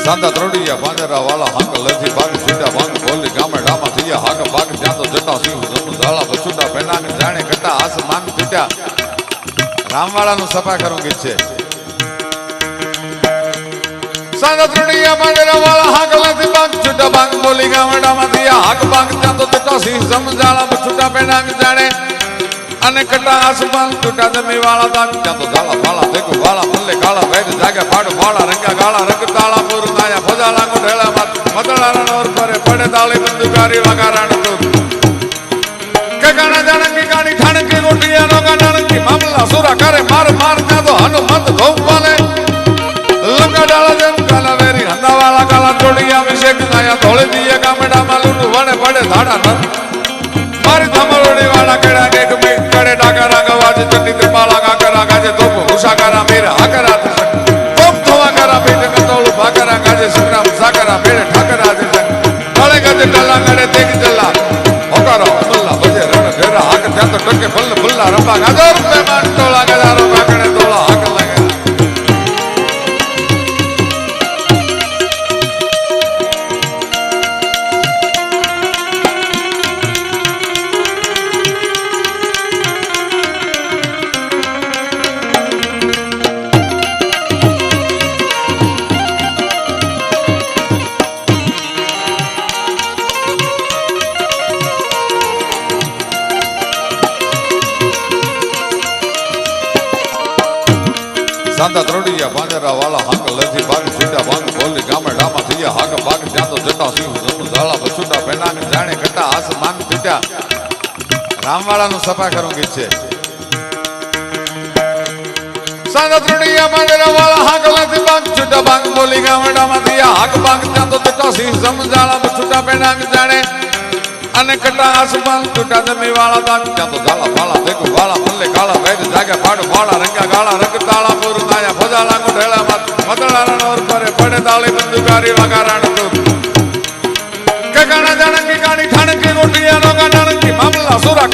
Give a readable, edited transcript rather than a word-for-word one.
Santa ત્રોડિયા પાંજરા વાળા હાંક લથી બાગ છૂટા ભાંગ બોલી ગામે ડામા થયા હાક બાગ ત્યાં તો જટા સિંહ જમુ ઝાલા બસુટા પેનાંગ જાણે કટા આસ માંગ તૂટ્યા રામવાળાનું સફા કરું ગીત છે સાંતા ત્રોડિયા પાંજરા વાળા હાંક લથી બાગ છૂટા ભાંગ બોલી ગામે ડામા થયા હાક બાગ ત્યાં તો જટા સિંહ જમુ ઝાલા બસુટા પેનાંગ જાણે અને કટા આસમાન ટૂટા જમી વાળા દાગ ત્યાં તો ઝાલા ફાળા દેખો વાળા મલ્લે કાળા વેદ જાગે પાડ ફાળા રંગા ગાળા રંગ તાળા પૂર નાયા ફજાલા ગોઠેલા માત મદળા રણોર પરે પડે તાળી બંદુકારી વગારાણ તો કે ગાણા જાણકી ગાણી ઠાણકી ગોઠિયા નો ગાણકી મામલા સુરા કરે માર માર ત્યાં તો હનુમંત ધોવાલે લંગા ડાળા જેમ કાલા વેરી હંદાવાળા કાલા ટોડિયા અભિષેક નાયા ધોળે દીએ ગામડા માલુનું વણે પડે ધાડા નર મારી ધમરોડી વાળા કેડા એક મેક કરે ડાકરા ગવાજ ચંડી ત્રિપાલા કાકરા ગાજે તોપ ઉષાકરા મેરા આકરા તોપ ધોવા કરા પેટ કતોળ ભાકરા ગાજે સંગ્રામ સાકરા મેરે ઠાકરા જે કાળે ગાજે ટલા ગડે તેગ જલ્લા હોકારો મલ્લા બજે રણ ઘેરા હાક ત્યાં તો ટકે ફલ ફુલ્લા રંબા ગાજર મહેમાન ટોળા ગજારો કાકડે તોળા હાક લાગે સાંતા ત્રોડિયા પાંજરા વાળા હાંક લથી બાગ છૂટા ભાંગ બોલી ગામે ડામા થયા હાક બાગ ત્યાં તો જટા સિંહ જમુ ઝાલા બસુટા પેનાંગ જાણે કટા આસ માંગ તૂટ્યા રામવાળાનું સફા કરું ગીત છે સાંતા ત્રોડિયા પાંજરા વાળા હાંક લથી બાગ છૂટા ભાંગ બોલી ગામે ડામા થયા હાક બાગ ત્યાં તો જટા સિંહ જમુ ઝાલા બસુટા પેનાંગ જાણે અને કટા આસમાન ટૂટા જમી વાળા દાગ ત્યાં તો ઝાલા ફાળા દેખો વાળા મલ્લે કાળા વેદ જાગે પાડ ફાળા રંગા ગાળા રંગ તાળા પૂર નાયા ફજાલા ગોઠેલા માત મદળા રણોર પરે પડે તાળી બંદુકારી વગારાણ તો કે ગાણા જાણકી ગાણી ઠાણકી ગોઠિયા નો ગાણકી મામલા સુરા